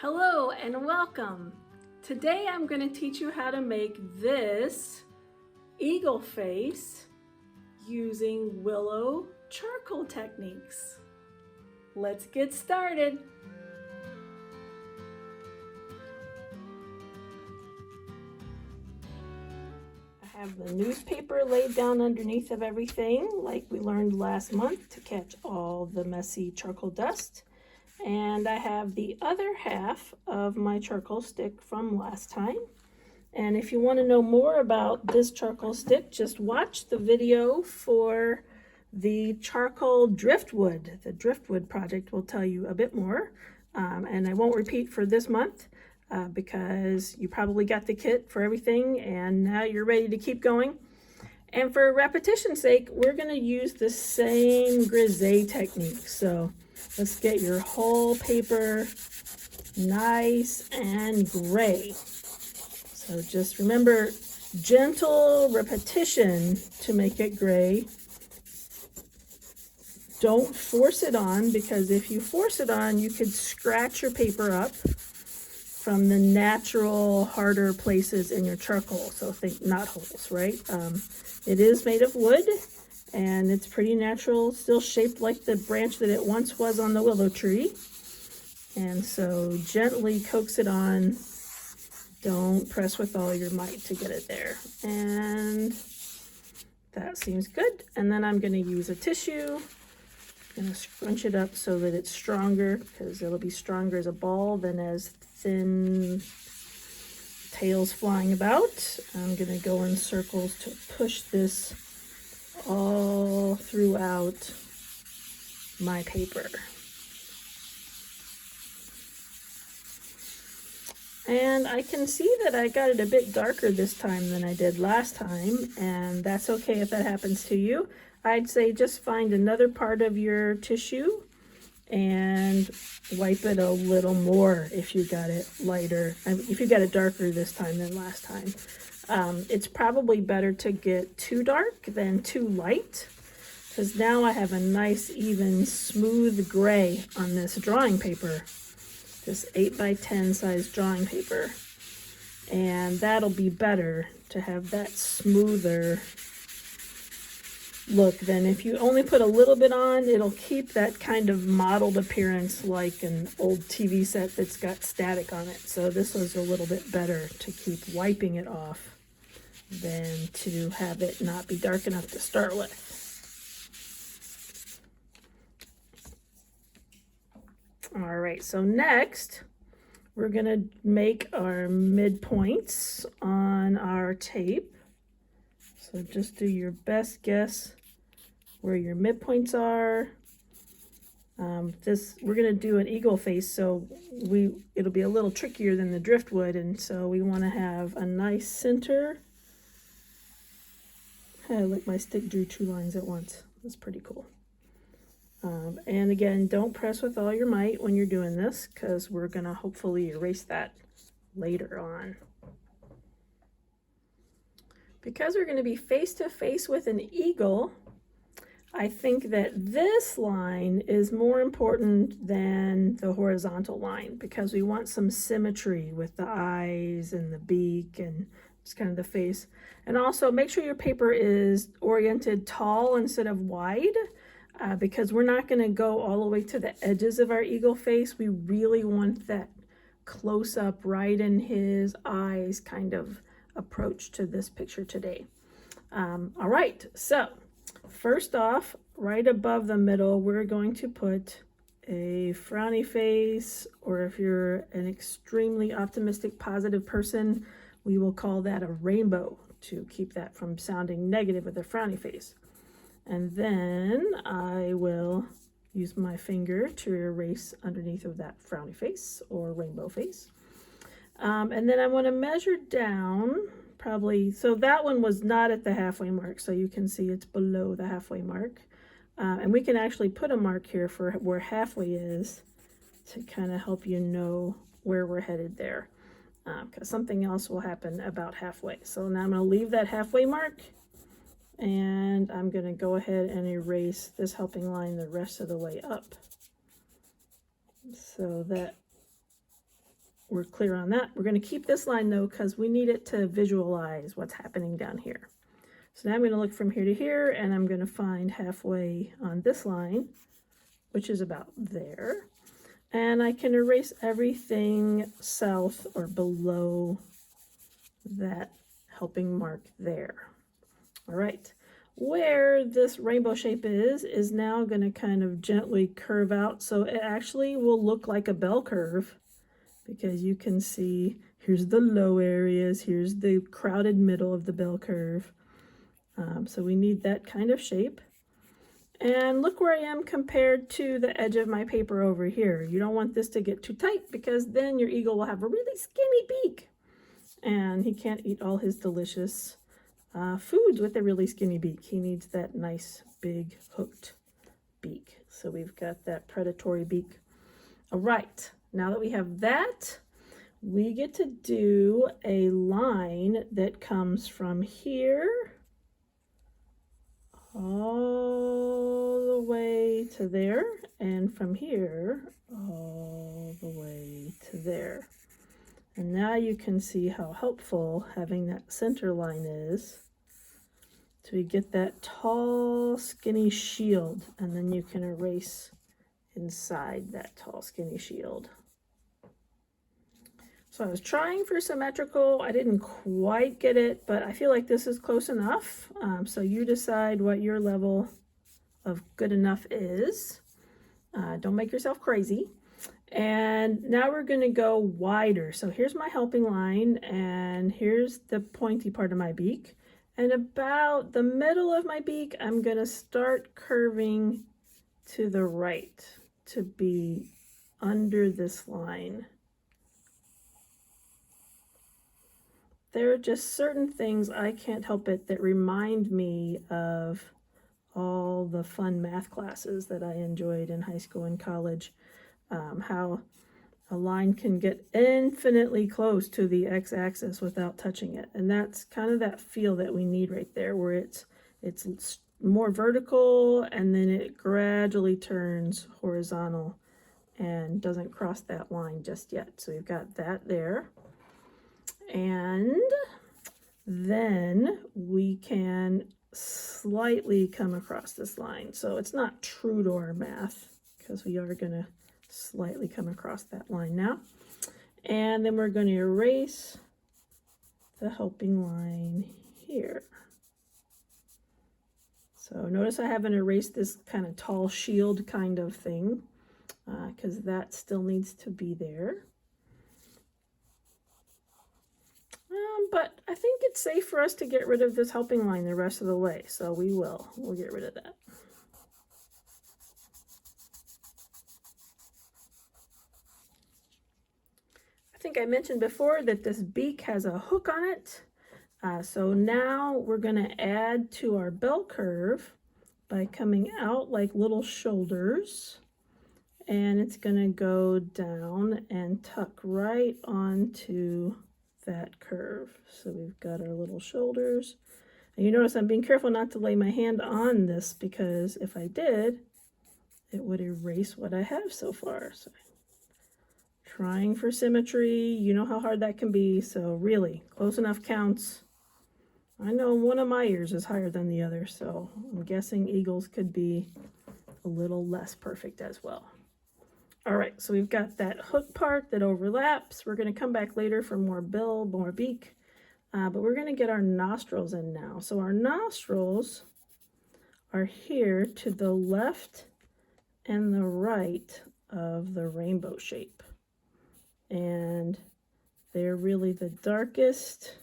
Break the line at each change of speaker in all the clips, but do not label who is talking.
Hello and welcome. Today I'm going to teach you how to make this eagle face using willow charcoal techniques. Let's get started. I have the newspaper laid down underneath of everything like we learned last month to catch all the messy charcoal dust. And I have the other half of my charcoal stick from last time. And if you want to know more about this charcoal stick, just watch the video for the charcoal driftwood. The driftwood project will tell you a bit more. And I won't repeat for this month because you probably got the kit for everything and now you're ready to keep going. And for repetition's sake, we're going to use the same grisaille technique. So let's get your whole paper nice and gray. So just remember, gentle repetition to make it gray. Don't force it on, because if you force it on, you could scratch your paper up from the natural harder places in your charcoal. So think knot holes, right? It is made of wood and it's pretty natural, still shaped like the branch that it once was on the willow tree. And so gently coax it on. Don't press with all your might to get it there. And that seems good. And then I'm going to use a tissue. I'm going to scrunch it up so that it's stronger, because it'll be stronger as a ball than as thin tails flying about. I'm going to go in circles to push this all throughout my paper. And I can see that I got it a bit darker this time than I did last time, and that's okay if that happens to you. I'd say just find another part of your tissue and wipe it a little more if you got it lighter, if you got it darker this time than last time. It's probably better to get too dark than too light, because now I have a nice, even, smooth gray on this drawing paper. This 8x10 size drawing paper, and that'll be better to have that smoother look than if you only put a little bit on. It'll keep that kind of mottled appearance like an old TV set that's got static on it. So this was a little bit better to keep wiping it off than to have it not be dark enough to start with. All right, so next we're going to make our midpoints on our tape. So just do your best guess where your midpoints are. We're going to do an eagle face, so it'll be a little trickier than the driftwood, and so we want to have a nice center. Look, my stick drew 2 lines at once. That's pretty cool. And again, don't press with all your might when you're doing this, because we're going to hopefully erase that later on. Because we're going to be face to face with an eagle, I think that this line is more important than the horizontal line, because we want some symmetry with the eyes and the beak and just kind of the face. And also make sure your paper is oriented tall instead of wide. Because we're not going to go all the way to the edges of our eagle face. We really want that close up right in his eyes kind of approach to this picture today. All right, so first off, right above the middle, we're going to put a frowny face, or if you're an extremely optimistic, positive person, we will call that a rainbow to keep that from sounding negative with a frowny face. And then I will use my finger to erase underneath of that frowny face or rainbow face. And then I want to measure down probably, so that one was not at the halfway mark, so you can see it's below the halfway mark. And we can actually put a mark here for where halfway is to kind of help you know where we're headed there. Because something else will happen about halfway. So now I'm going to leave that halfway mark. And I'm going to go ahead and erase this helping line the rest of the way up, so that we're clear on that. We're going to keep this line though, because we need it to visualize what's happening down here. So now I'm going to look from here to here, and I'm going to find halfway on this line, which is about there. And I can erase everything south or below that helping mark there. All right. Where this rainbow shape is now going to kind of gently curve out. So it actually will look like a bell curve, because you can see here's the low areas, here's the crowded middle of the bell curve. So we need that kind of shape. And look where I am compared to the edge of my paper over here. You don't want this to get too tight, because then your eagle will have a really skinny beak. And he can't eat all his delicious foods with a really skinny beak. He needs that nice big hooked beak. So we've got that predatory beak. All right, now that we have that, we get to do a line that comes from here all the way to there, and from here all the way to there. And now you can see how helpful having that center line is. So we get that tall, skinny shield, and then you can erase inside that tall, skinny shield. So I was trying for symmetrical. I didn't quite get it, but I feel like this is close enough. So you decide what your level of good enough is. Don't make yourself crazy. And now we're going to go wider. So here's my helping line, and here's the pointy part of my beak. And about the middle of my beak, I'm going to start curving to the right to be under this line. There are just certain things, I can't help it, that remind me of all the fun math classes that I enjoyed in high school and college. How a line can get infinitely close to the x-axis without touching it. And that's kind of that feel that we need right there, where it's more vertical and then it gradually turns horizontal and doesn't cross that line just yet. So we've got that there. And then we can slightly come across this line. So it's not true to our math, because we are going to slightly come across that line now. And then we're going to erase the helping line here. So notice I haven't erased this kind of tall shield kind of thing, because that still needs to be there. But I think it's safe for us to get rid of this helping line the rest of the way. So we'll get rid of that. I think I mentioned before that this beak has a hook on it. So now we're going to add to our bell curve by coming out like little shoulders. And it's going to go down and tuck right onto that curve. So we've got our little shoulders. And you notice I'm being careful not to lay my hand on this, because if I did, it would erase what I have so far. So trying for symmetry, you know how hard that can be. So really, close enough counts. I know one of my ears is higher than the other, so I'm guessing eagles could be a little less perfect as well. All right, so we've got that hook part that overlaps. We're going to come back later for more bill, more beak, but we're going to get our nostrils in now. So our nostrils are here to the left and the right of the rainbow shape. And they're really the darkest,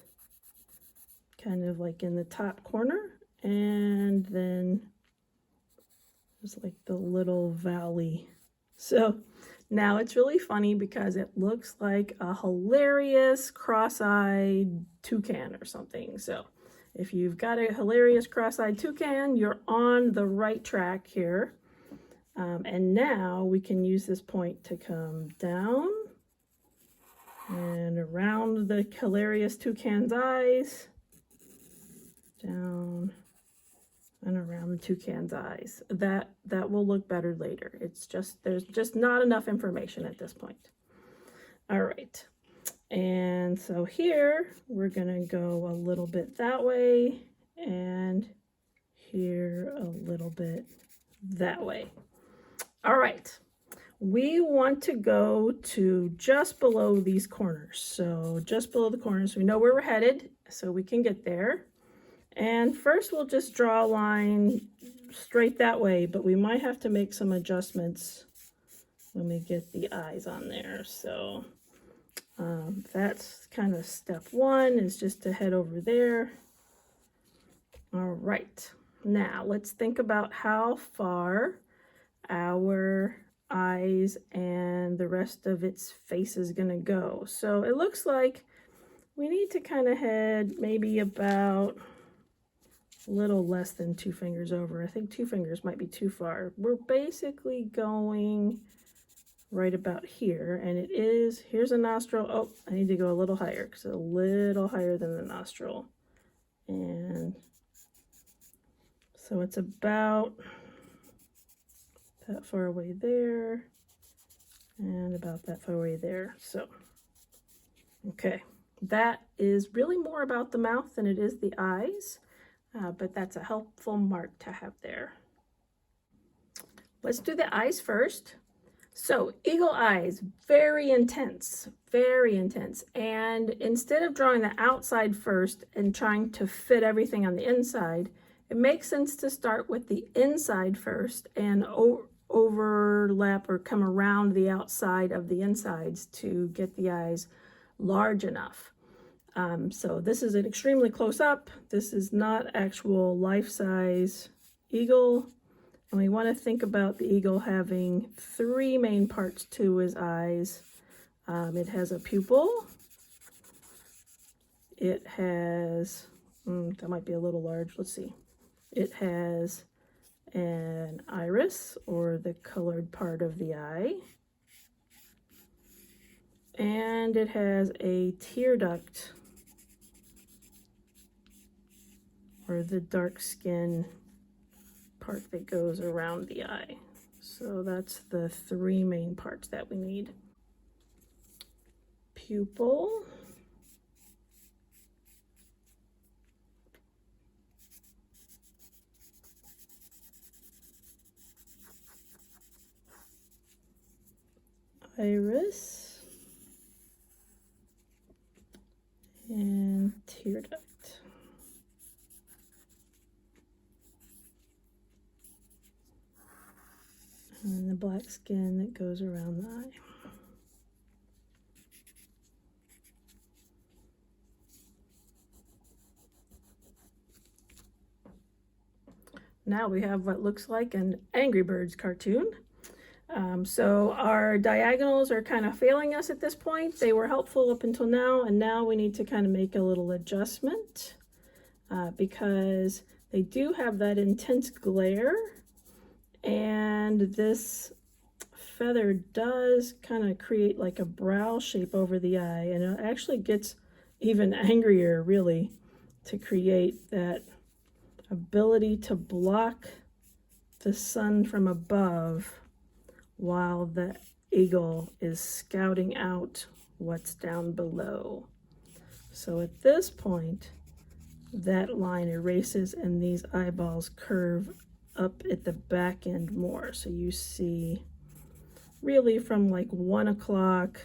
kind of like in the top corner, and then there's like the little valley. So now it's really funny because it looks like a hilarious cross-eyed toucan or something. So if you've got a hilarious cross-eyed toucan, you're on the right track here. And now we can use this point to come down and around the hilarious toucan's eyes, down and around the toucan's eyes. That will look better later. It's just, there's just not enough information at this point. All right, And so here we're gonna go a little bit that way and here a little bit that way. All right, we want to go to just below these corners. So just below the corners, we know where we're headed, so we can get there. And first we'll just draw a line straight that way, but we might have to make some adjustments when we get the eyes on there. So that's kind of step one, is just to head over there. All right, now let's think about how far our eyes and the rest of its face is going to go. So it looks like we need to kind of head maybe about a little less than 2 fingers over. I think 2 fingers might be too far. We're basically going right about here, and it is, here's a nostril. Oh, I need to go a little higher because it's a little higher than the nostril. And so it's about that far away there and about that far away there. So, okay, that is really more about the mouth than it is the eyes, but that's a helpful mark to have there. Let's do the eyes first. So eagle eyes, very intense, very intense. And instead of drawing the outside first and trying to fit everything on the inside, it makes sense to start with the inside first and overlap or come around the outside of the insides to get the eyes large enough. So this is an extremely close up. This is not actual life-size eagle. And we want to think about the eagle having 3 main parts to his eyes. It has a pupil. It has, that might be a little large, let's see. It has an iris, or the colored part of the eye. And it has a tear duct, or the dark skin part that goes around the eye. So that's the 3 main parts that we need. Pupil, iris, and tear duct. And the black skin that goes around the eye. Now we have what looks like an Angry Birds cartoon. So our diagonals are kind of failing us at this point. They were helpful up until now, and now we need to kind of make a little adjustment because they do have that intense glare, and this feather does kind of create like a brow shape over the eye, and it actually gets even angrier really to create that ability to block the sun from above while the eagle is scouting out what's down below. So at this point, that line erases and these eyeballs curve up at the back end more. So you see really from like 1 o'clock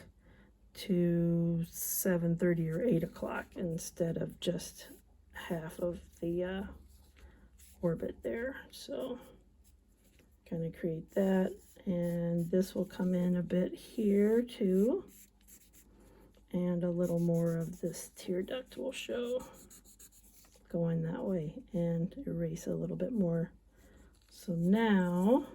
to 7:30 or 8 o'clock instead of just half of the orbit there. So kind of create that, and this will come in a bit here too, and a little more of this tear duct will show going that way, and erase a little bit more. So now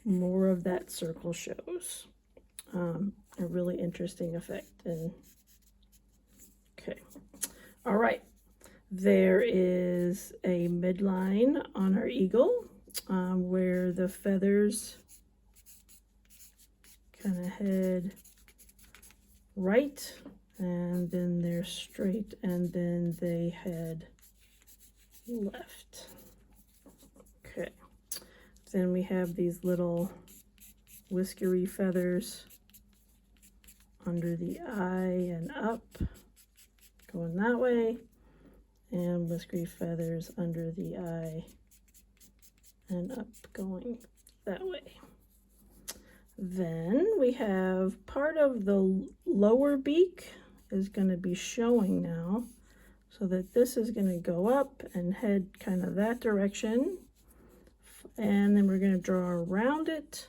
more of that circle shows. A really interesting effect. And okay, all right, there is a midline on our eagle where the feathers kind of head right, and then they're straight, and then they head left. Okay, then we have these little whiskery feathers under the eye and up, going that way, and whiskery feathers under the eye and up, going that way. Then we have part of the lower beak is going to be showing now, so that this is going to go up and head kind of that direction, and then we're going to draw around it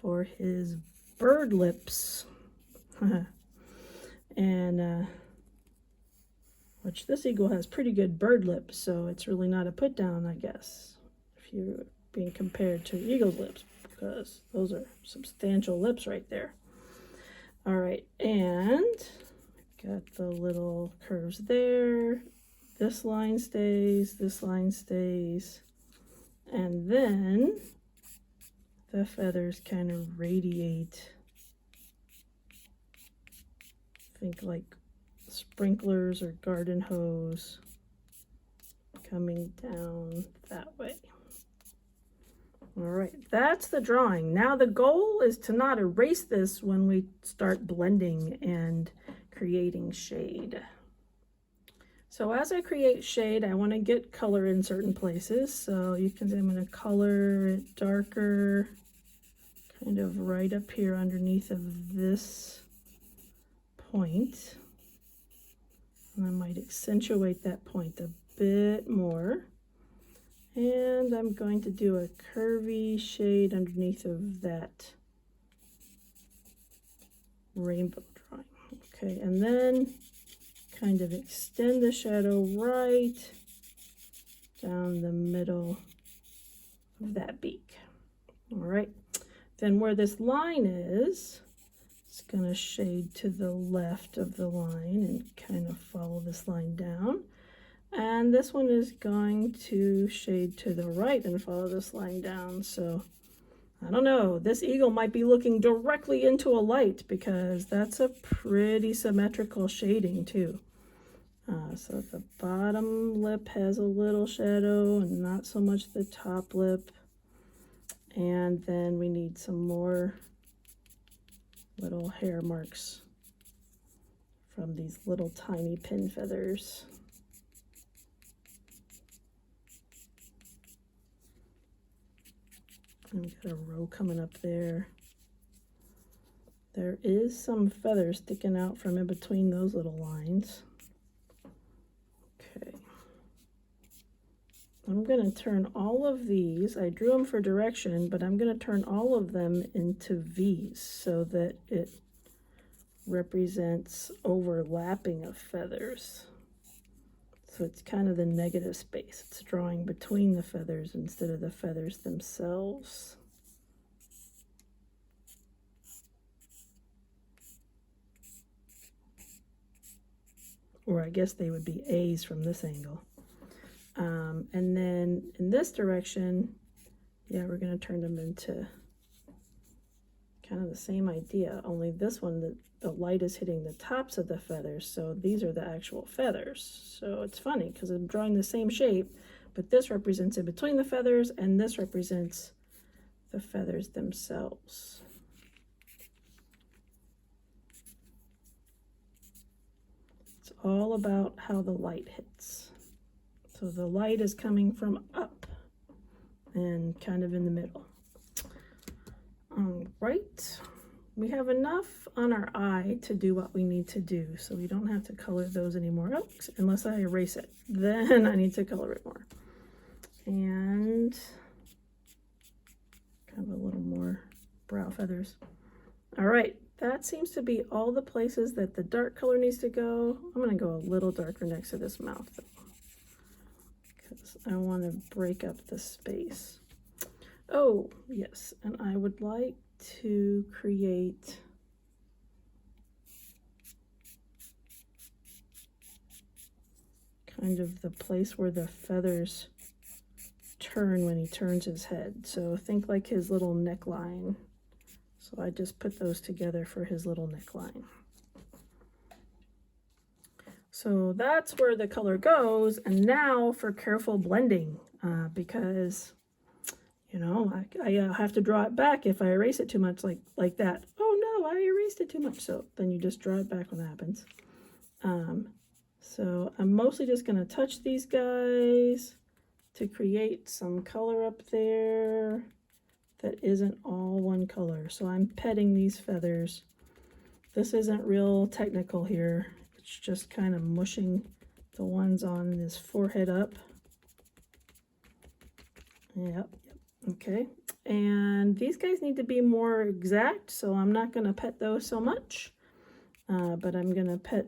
for his bird lips. And which this eagle has pretty good bird lips, so it's really not a put down, I guess, if you're being compared to eagle's lips, because those are substantial lips right there. All right, and got the little curves there. This line stays, and then the feathers kind of radiate. Think like sprinklers or garden hose coming down that way. All right, that's the drawing. Now the goal is to not erase this when we start blending and creating shade. So as I create shade, I want to get color in certain places. So you can see I'm going to color it darker, kind of right up here underneath of this point. And I might accentuate that point a bit more. And I'm going to do a curvy shade underneath of that rainbow drawing. Okay, and then kind of extend the shadow right down the middle of that beak. All right, then where this line is, it's going to shade to the left of the line and kind of follow this line down. And this one is going to shade to the right and follow this line down. So I don't know, this eagle might be looking directly into a light, because that's a pretty symmetrical shading too. So the bottom lip has a little shadow and not so much the top lip. And then we need some more little hair marks from these little tiny pin feathers. And we got a row coming up there. There is some feathers sticking out from in between those little lines. Okay. I'm going to turn all of these, I drew them for direction, but I'm going to turn all of them into V's so that it represents overlapping of feathers. So it's kind of the negative space. It's drawing between the feathers instead of the feathers themselves. Or I guess they would be A's from this angle. And then in this direction, yeah, we're going to turn them into kind of the same idea, only this one, the light is hitting the tops of the feathers, so these are the actual feathers. So it's funny because I'm drawing the same shape, but this represents in between the feathers and this represents the feathers themselves. It's all about how the light hits. So the light is coming from up and kind of in the middle. All right, we have enough on our eye to do what we need to do, so we don't have to color those anymore. Oh, unless I erase it, then I need to color it more. And kind of a little more brow feathers. All right, that seems to be all the places that the dark color needs to go. I'm going to go a little darker next to this mouth, because I want to break up the space. Oh, yes, and I would like to create kind of the place where the feathers turn when he turns his head. So think like his little neckline. So I just put those together for his little neckline. So that's where the color goes. And now for careful blending, because you know, I have to draw it back if I erase it too much like that. Oh no, I erased erased it too much, so then you just draw it back when that happens. So I'm mostly just going to touch these guys to create some color up there that isn't all one color. So I'm petting these feathers. This isn't real technical here. It's just kind of mushing the ones on his forehead up. Yep, okay. And these guys need to be more exact, so I'm not going to pet those so much. But I'm going to pet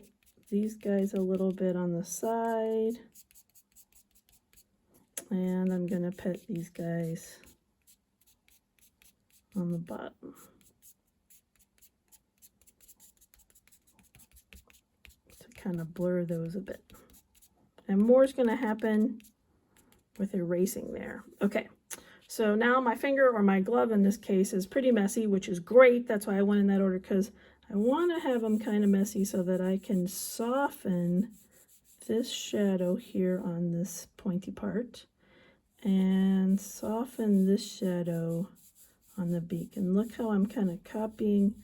these guys a little bit on the side. And I'm going to pet these guys on the bottom. To kind of blur those a bit. And more is going to happen with erasing there. Okay, so now my finger, or my glove in this case, is pretty messy, which is great. That's why I went in that order, because I want to have them kind of messy so that I can soften this shadow here on this pointy part and soften this shadow on the beak. And look how I'm kind of copying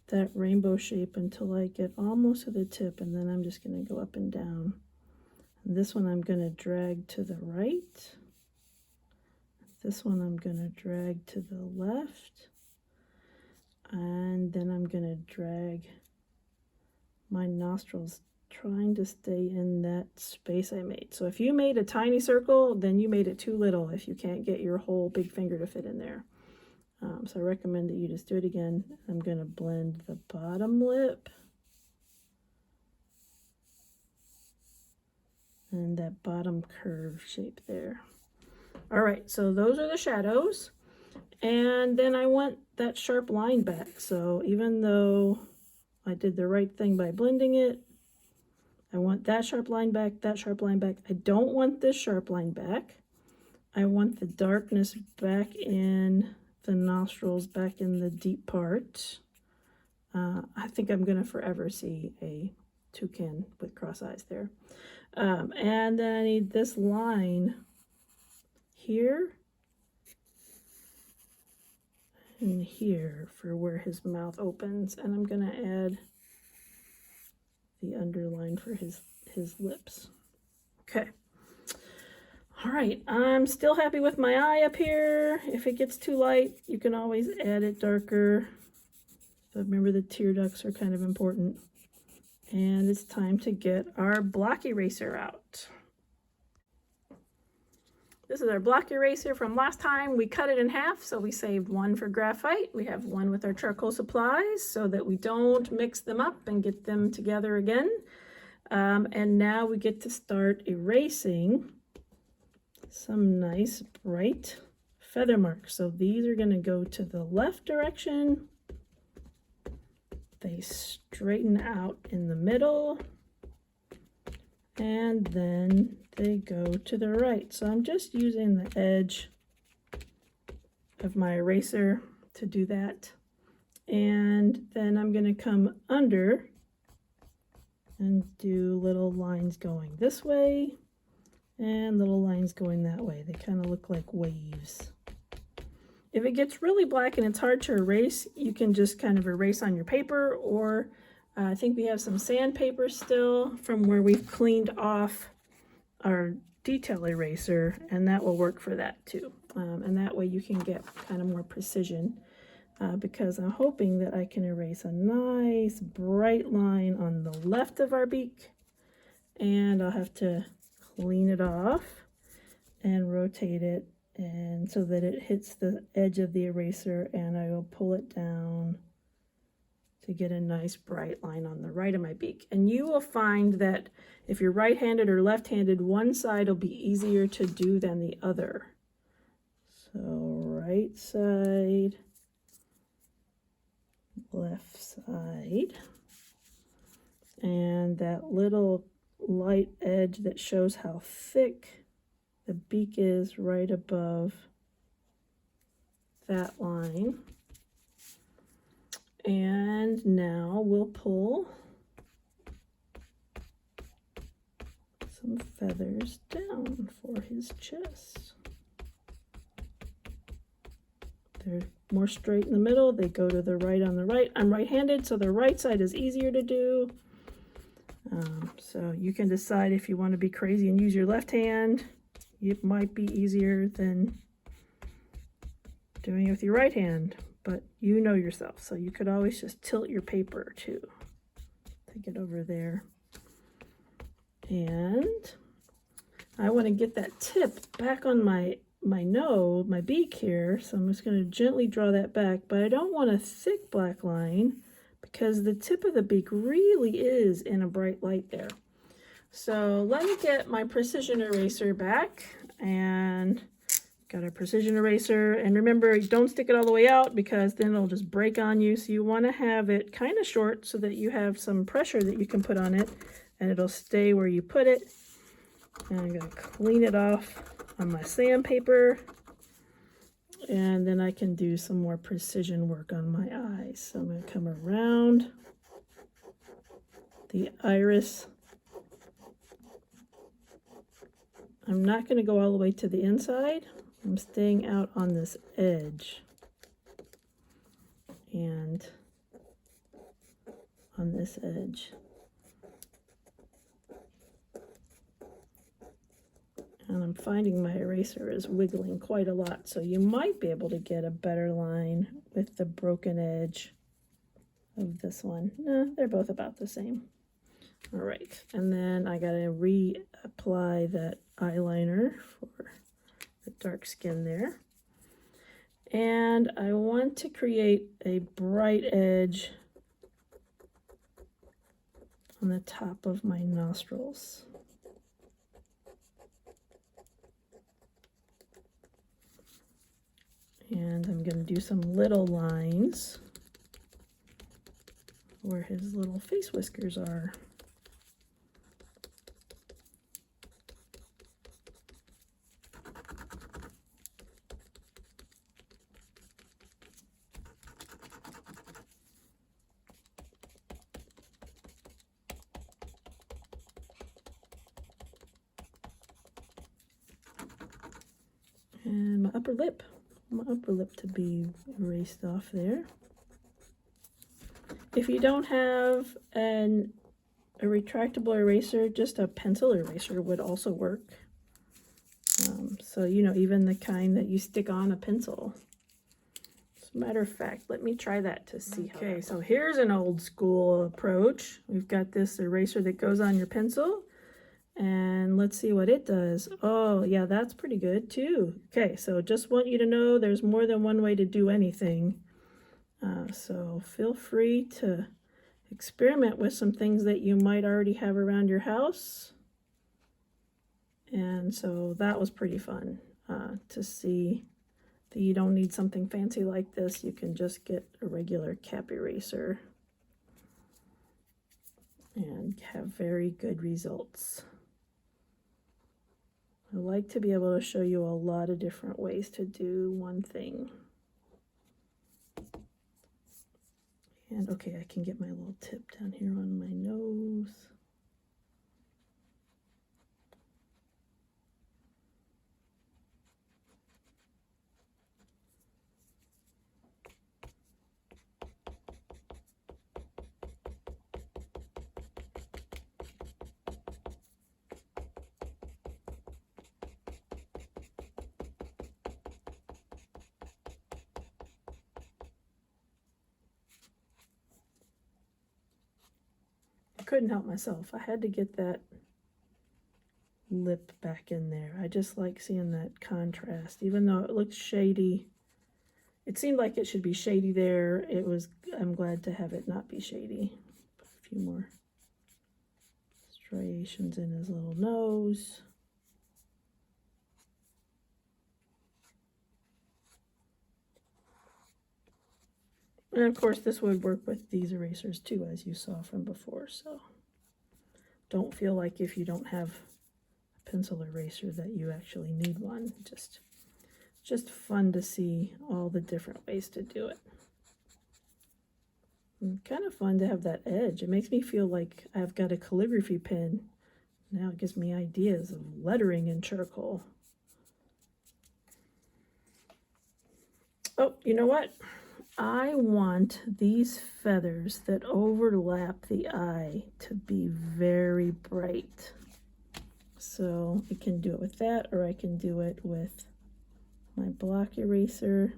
that rainbow shape until I get almost to the tip, and then I'm just going to go up and down. And this one I'm going to drag to the right. This one I'm going to drag to the left. And then I'm going to drag my nostrils, trying to stay in that space I made. So if you made a tiny circle, then you made it too little if you can't get your whole big finger to fit in there. So I recommend that you just do it again. I'm going to blend the bottom lip and that bottom curve shape there. All right, so those are the shadows. And then I want that sharp line back. So even though I did the right thing by blending it, I want that sharp line back, that sharp line back. I don't want this sharp line back. I want the darkness back in the nostrils, back in the deep part. I think I'm going to forever see a toucan with cross eyes there. And then I need this line here and here for where his mouth opens, and I'm going to add the underline for his lips. Okay. All right, I'm still happy with my eye up here. If it gets too light, you can always add it darker. But remember, the tear ducts are kind of important. And it's time to get our block eraser out. This is our block eraser from last time. We cut it in half, so we saved one for graphite. We have one with our charcoal supplies so that we don't mix them up and get them together again. And now we get to start erasing some nice bright feather marks. So these are going to go to the left direction. They straighten out in the middle. And then they go to the right. So I'm just using the edge of my eraser to do that. And then I'm going to come under and do little lines going this way and little lines going that way. They kind of look like waves. If it gets really black and it's hard to erase, you can just kind of erase on your paper, or I think we have some sandpaper still from where we've cleaned off our detail eraser, and that will work for that too. And that way you can get kind of more precision, because I'm hoping that I can erase a nice bright line on the left of our beak, and I'll have to clean it off and rotate it, and so that it hits the edge of the eraser, and I will pull it down to get a nice bright line on the right of my beak. And you will find that if you're right-handed or left-handed, one side will be easier to do than the other. So right side, left side, and that little light edge that shows how thick the beak is right above that line. And now we'll pull some feathers down for his chest. they're more straight in the middle, they go to the right on the right. I'm right-handed, so the right side is easier to do. So you can decide if you want to be crazy and use your left hand. It might be easier than doing it with your right hand, but you know yourself. So you could always just tilt your paper too to get over there. And I want to get that tip back on my nose, my beak here. So I'm just going to gently draw that back, but I don't want a thick black line because the tip of the beak really is in a bright light there. So let me get my precision eraser back, and got a precision eraser. And remember, don't stick it all the way out because then it'll just break on you. So you want to have it kind of short so that you have some pressure that you can put on it and it'll stay where you put it. And I'm going to clean it off on my sandpaper. And then I can do some more precision work on my eyes. So I'm going to come around the iris. I'm not going to go all the way to the inside. I'm staying out on this edge and on this edge. And I'm finding my eraser is wiggling quite a lot, so you might be able to get a better line with the broken edge of this one. No, they're both about the same. All right, and then I got to reapply that eyeliner for the dark skin there. And I want to create a bright edge on the top of my nostrils. And I'm going to do some little lines where his little face whiskers are. And my upper lip to be erased off there. If you don't have a retractable eraser, just a pencil eraser would also work. So, you know, even the kind that you stick on a pencil. As a matter of fact, let me try that to see how. Okay, so here's an old school approach. We've got this eraser that goes on your pencil. And let's see what it does. Oh, yeah, that's pretty good too. Okay, so just want you to know there's more than one way to do anything. So feel free to experiment with some things that you might already have around your house. And so that was pretty fun to see that you don't need something fancy like this. You can just get a regular cap eraser and have very good results. I like to be able to show you a lot of different ways to do one thing. And okay, I can get my little tip down here on my nose. Couldn't help myself. I had to get that lip back in there. I just like seeing that contrast. Even though it looked shady, it seemed like it should be shady there. I'm glad to have it not be shady. Put a few more striations in his little nose. And of course, this would work with these erasers too, as you saw from before. So don't feel like if you don't have a pencil eraser that you actually need one. Just fun to see all the different ways to do it. And kind of fun to have that edge. It makes me feel like I've got a calligraphy pen. Now it gives me ideas of lettering in charcoal. Oh, you know what? I want these feathers that overlap the eye to be very bright. So I can do it with that, or I can do it with my block eraser,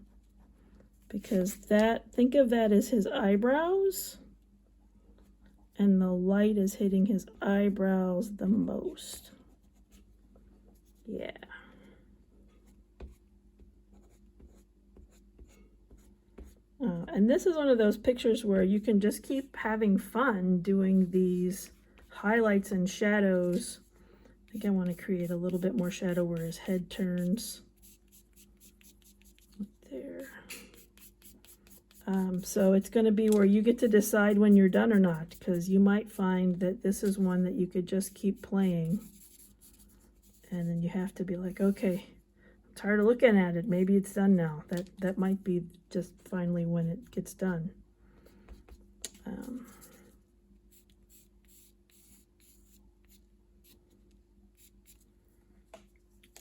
because that, think of that as his eyebrows, and the light is hitting his eyebrows the most. Yeah. And this is one of those pictures where you can just keep having fun doing these highlights and shadows. I think I want to create a little bit more shadow where his head turns. There. So it's going to be where you get to decide when you're done or not, because you might find that this is one that you could just keep playing. And then you have to be like, okay, I'm tired of looking at it. Maybe it's done now. That might be just finally when it gets done.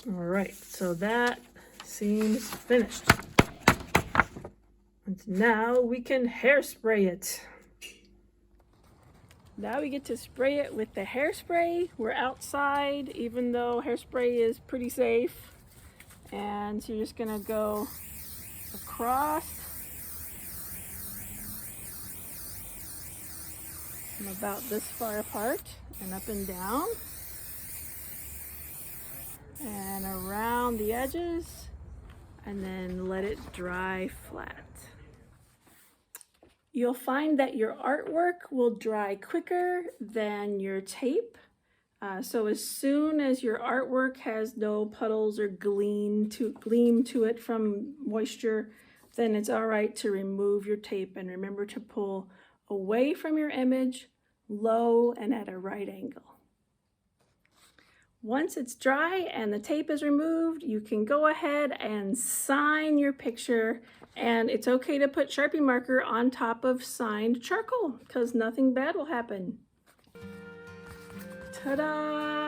All right, so that seems finished. And now we can hairspray it. Now we get to spray it with the hairspray. We're outside, even though hairspray is pretty safe. And so you're just gonna go across from about this far apart and up and down and around the edges, and then let it dry flat. You'll find that your artwork will dry quicker than your tape. So as soon as your artwork has no puddles or gleam to it from moisture, then it's all right to remove your tape, and remember to pull away from your image, low and at a right angle. Once it's dry and the tape is removed, you can go ahead and sign your picture, and it's okay to put Sharpie marker on top of signed charcoal because nothing bad will happen. Ta-da!